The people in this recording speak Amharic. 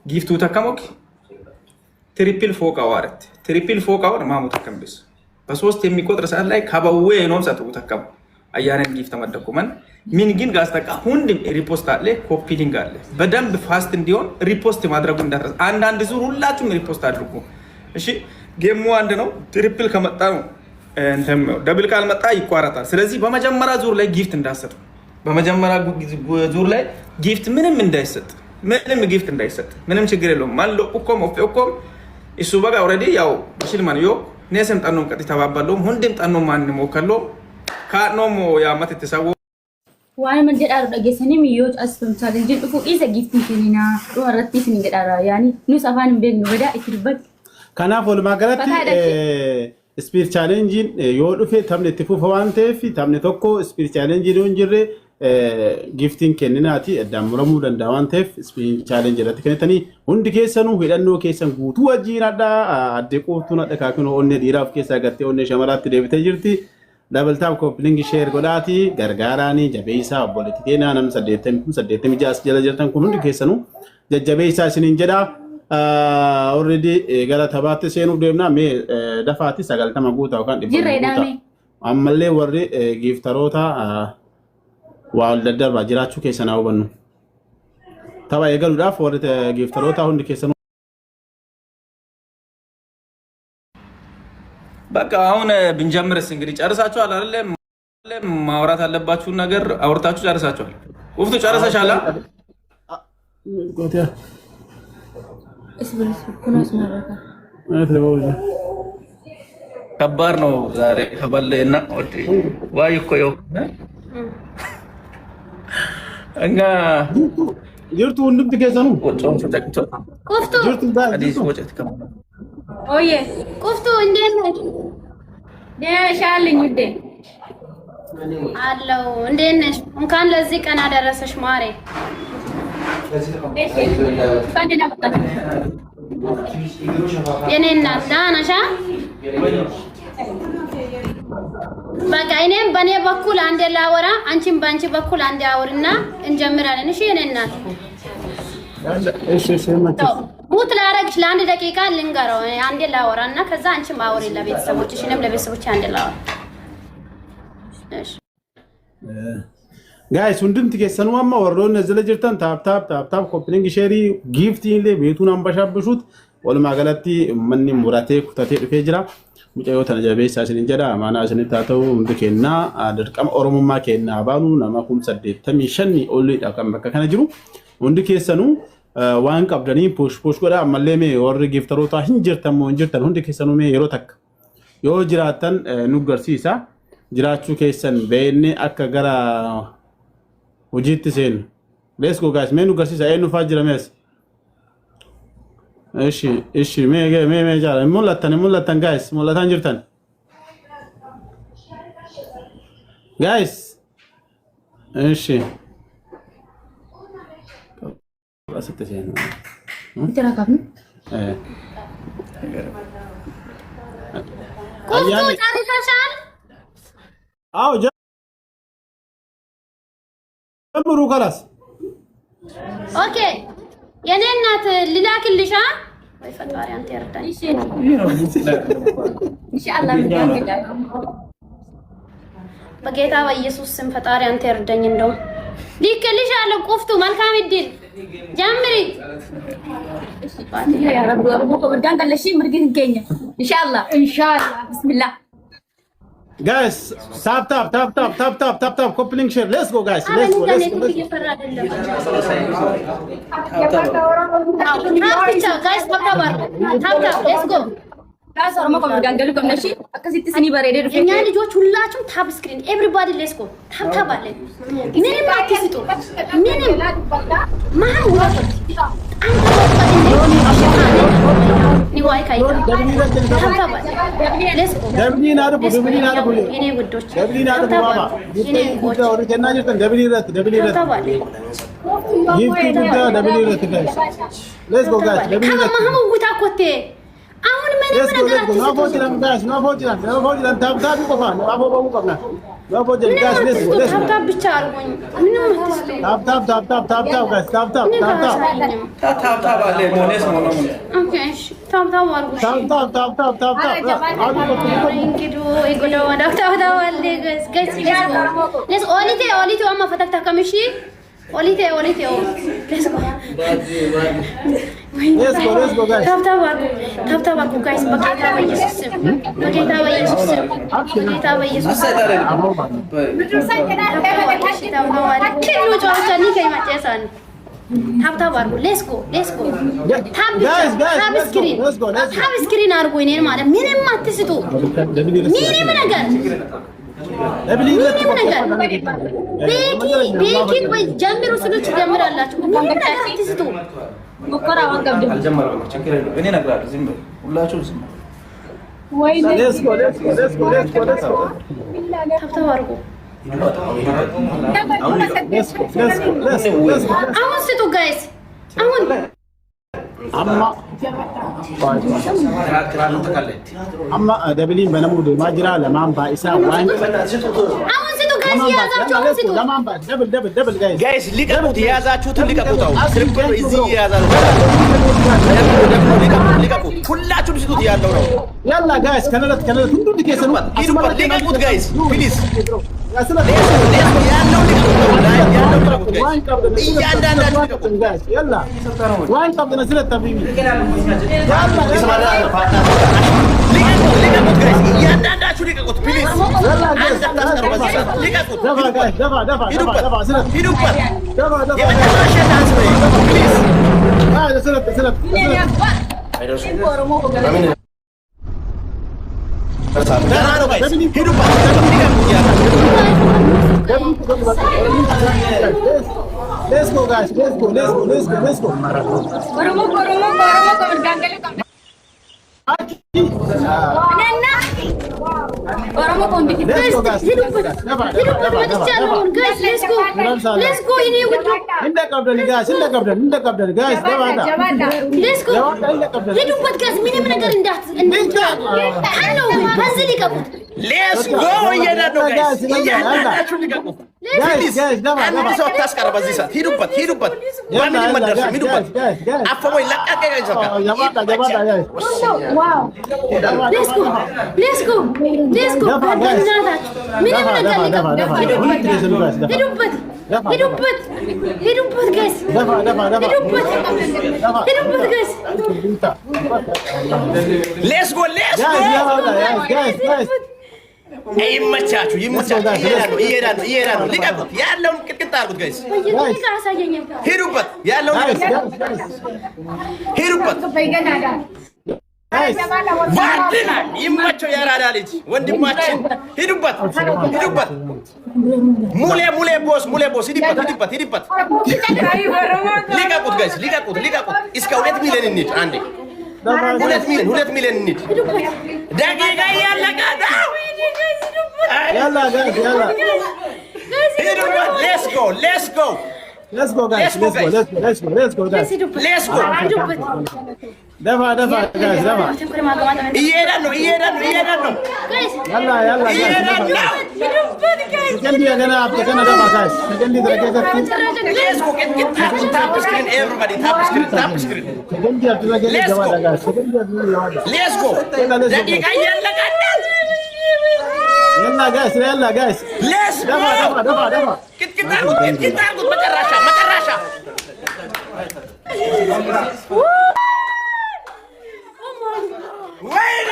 ጊፍቱ ተከሞክ ትሪፕል ፎቅ አዋረት ትሪፕል ፎቅ አወር ማሙ ተከምብስ በሶስት የሚቆጥር ሰዓት ላይ ከበዌ ነው ሰጥቡ ተከሙ አያነን ጊፍት ተመደቁመን ምን ግን ጋስተቃ ሁንድም ሪፖስት አለ ኮፒ ሊንክ አለ በደንብ ፋስት እንዲሆን ሪፖስት ማድረጉ እንዳትረስ አንድ ዙር ሁላችሁም ሪፖስት አድርጉ እሺ ጌሙ አንድ ነው ትሪፕል ከመጣ ነው እንተም ደብል ካልመጣ ይቋረጣል ስለዚህ በመጀመሪያ ዙር ላይ ጊፍት እንዳሰጥ በመጀመሪያ ዙር ላይ ጊፍት ምንም እንዳይሰጥ ምንም ጊፍት እንዳይሰጥ ምንም ችግር የለውም ማን ለቁቆም ኦፍቆም እሱ በጋ ኦሬዲ ያው ሽልማን ዮ ነሰም ጠኖም ቀጥ ተባባለው ሁንድም ጠኖ ማን ሞከሎ ካኖም ያመት ተሰው ዋይ ምን ገዳሩ ደገሰንም ይዮት አስተም ቻሌንጅ ጥፉ ኢዘ ጊፍት ኪኒና ወረጥት ምን ገዳራ ያኒ ኑ ሰፋንም ቤግ ነው ወዳ ኢትርበክ ከናፍ ወልማገራት ስፒር ቻሌንጅ ዮ ዱፌ ተምነ ጥፉ ፈዋንቴፍ ተምነ ቶኮ ስፒር ቻሌንጅ ነው እንጅሬ ጊፍቲንግ ከነናቲ ዳምረሙ ደንዳዋንቴፍ ስፒር ቻሌንጅ ለተከነተኒ ሁንድ ከሰኑ ሄደኖ ከሰን ጉቱ ወጂናዳ አደቆቱና ደካክኖ ኦኔ ዲራፍ ከሳ ገቴ ኦኔ ሸመራት ደብተ ጅርቲ ዳብል ታፕ ኮፕሊንግ ሼር ጎዳቲ ገርጋራኒ ጀቤይሳ ፖለቲኬና ነም ሰደተም ጃስ ጀለጀርተን ኩን ሁንድ ከሰኑ ጀጀቤይሳ ሲንጀዳ ኦሬዲ ገላ ተባት ሰኑ ደምና ሜ ደፋቲ ሰጋልተማ ጉታው ካን ዲቦ አመሌ ወሪ ጊፍተሮታ ዋልደደር ባጅራቹ ከሰናው በኑ ተባ የገሉዳፍ ወሪ ጊፍተሮታ ሁንድ ከሰኑ በቃ አሁን ብንጀምርስ እንግዲህ ጨርሳችኋል አይደል ማውራት አለባችሁ ነገር አውርታችሁ ጨርሳችኋል ወፍቱ ጨርሰሻላ ጎቲያ እስብልስ ኩናስ ማረካ ከባድ ነው ዛሬ ከባለና ዋይ እኮ ነው እንጋ ጅርቱ ወንድም ትገዛኑ ወጣው ተጠቅቶ ኮፍቱ ጅርቱ አዲስ ወጭት ከማ ኦዬ ኮፍቱ እንዴት ነህ ደሻልኝ ውዴ አለው እንዴት ነሽ እንኳን ለዚህ ቀን አደረሰሽ ማሬ የኔና ዳናሻ በቃ እኔም በኔ በኩል አንዴ ላወራ አንቺም ባንቺ በኩል አንዴ አውርና እንጀምራለን እሺ የኔና እሺ እሺ ሙት ላረግሽ ለአንድ ደቂቃ ልንገረው አንዴ ላወራና ከዛ አንቺም አውሪ ለቤተሰቦችሽ እኔም ለቤተሰቦች አንዴ ላወራ እሺ ጋይስ ሁንድም ትከሰኑ ማማ ወሮነ ዘለጅርተን ታፕ ኮፕሊንግ ሼሪ ጊፍት ኢንሌ ቤቱን አንበሻብሹት ወልማገለቲ ማን ሙራቴ ኩታቴ ዱፌ ጅራ ሙጨዮ ተነጀቤሳ ሲንጀዳ ማና ሲንታተው እንድከና አድርቀም ኦሮሞማ ከና ባሉ ነማኩም ሰደተም ይሸኒ ኦሊ ዳቀም በከነ ጅሩ ሁንድከሰኑ ዋን ቀብደኒ ፑሽ ጎዳ ማለሜ ወር ጊፍተሮታ hinjirtan mo hinjirtan ሁንድከሰኑ ሜ የሮተክ ዮ ጅራተን ኑገርሲሳ ጅራቹ ከሰን በእኔ አከ ገራ ወጂት ሲን let's go guys ሜኑ ገርሲሳ አይኑ ፋጅራ ሜስ እሺ ሜ ጃራ ሙላተን guys ሙላተን ጅርተን guys እሺ አስተሰነ ይተራካብ ነው ኮፍቱ ጨርሰሻል አው ጀምሩ خلاص ኦኬ የኔ እናት ልላክልሻ ወይ ፈጣሪ አንተ ይርዳኝ ኢንሻአላህ በጌታ በኢየሱስ ስም ፈጣሪ አንተ ይርዳኝ እንደው ልክልሻለሁ ኮፍቱ መልካም እድል ጀምሪ ያ ረብ ወርቦ ወርጋን ቀለሺ ምርግን ገኘ ኢንሻአላህ ቢስሚላህ guys tap coupling share let's go guys let's go guys let's go guys ormo ko gangalu ko nashi akasitti sini barede du እኛ ልጆች ሁላችሁም ታብ ስክሪን ኤቭሪባዲ ሌትስ ጎ ታብ አለ ምንም አትስጡ ምንም ማን ወጣ ኒዋይ ካይታ ታብ ሌትስ ጎ ደብሊን አድርጉ እኔ ውዶች ደብሊን አድርጉ ባባ ይፍቱ ወደ ከናጀተን ደብሊረት ታብ አለ ይፍቱ ደብሊረት guys let's go guys ደብሊረት ከማህሙ ጉታ ኮቴ አሁን ምንም ነገር አትስጡ። ነው ፎጅራን ጋይስ ነው ፎጅራን ታብታብ ይቆፋል ነው አቦ ቆፍና ነው ፎጅራን ጋይስ ሌስ ታብታብ ብቻ አርጎኝ ምንም ታብታብ ጋይስ ታብታብ አለ ሞኔስ ሞኖ ኦኬ ታብታብ አርጉ ታብታብ እንግዲህ ይጎዳው ታብታብ አለ ጋይስ ሌስ ኦሊቴ አማ ፈተክታ ከመሺ ኦሊቴ let's go guys ታብታብ አርጉ ጋይስ በጌታ በኢየሱስ ታብታብ አርጉ let's go ታብ ስክሪን አርጉ እኔን ማለት ምንም አትስጡ ምንም ነገር ቤኪ ወይ ጀምሩ ስሉት ጀምራላችሁ ምንም ነገር አትስጡ ሙከራ ወንገብድ አልጀመረም ችግር የለውም እኔ እነግራለሁ ዝም በል ሁላችሁም ዝም ወይ let's go ታብታብ አርጉ አሁን ስጡ ጋይስ አሁን amma dabiliin banamu deemaa jira lamaan baa'isaa waan አሁን ስጡ ጋይስ ያዛችሁ አሁን ስጡ lamaan baa double guys ጋይስ ሊቀቁት የያዛችሁትን ሊቀቁት አሁን ስልኩን እዚህ እየያዛችሁ ሊቀቁት ሁላችሁም ስጡት ያለው ነው ያላ ጋይስ ከነለት ሁሉ ዲኬሰኑ ሂዱበት ሊቀቁት ጋይስ ፕሊዝ ዋን ቀብነ ስለት ተቢቢ ሊቀቁት ጋይስ እያንዳንዳችሁ ሊቀቁት ፕሊዝ ሊቀቁት ሂዱበት የመጨረሻ ቻንስ ነው ፕሊዝ ስለት ደህና ነው ጋይስ ሂዱበት let's go guys let's go Oromo kombi let's go guys let's go ini inda kabdan guys let's go ሂዱበት ጋይስ ምንም ነገር እንዳት ሃሎ በዚህ ሊቀቁት let's go እየዳዱ ጋይስ እያንዳንዳችሁ ሊቀቁት guys አንድ ሰው አታስቀር በዚህ ሰዓት ሂዱበት ማንም ይመለስ ሂዱበት አፈወይ ለቀቀ ጋይስ let's go ምንም ነገር ሂዱበት ጋይስ ሂዱበት ጋይስ let's go ይመቻችሁ እየሄዳሉ ሊቀቁት ያለውን ቅጥቅጥ አድርጉት ጋይስ ሂዱበት ያለውን ሂዱበት ባድና ይመቸው ያራዳ ልጅ ወንድማችን ሂዱበት ሙሌ ቦስ ሂዱበት ሊቀቁት ጋይስ ሊቀቁት እስከ 2 ሚሊዮን እንሂድ አንዴ 2 ሚሊዮን እንሂድ ደቂቃ እያለቀ ነው yalla guys ሂዱበት let's go guys let's go guys dafa guys dafa እየሄዳን ነው yalla sekendi agana aptekana dafa guys sekendi drakezatti tap screen everybody tap screen sekendi aptekana jawada guys sekendi jawada let's go ደቂቃ እያለቀ yalla guys let's go dafa ቅጥቅጥ አድርጉት መጨረሻ ወይኔ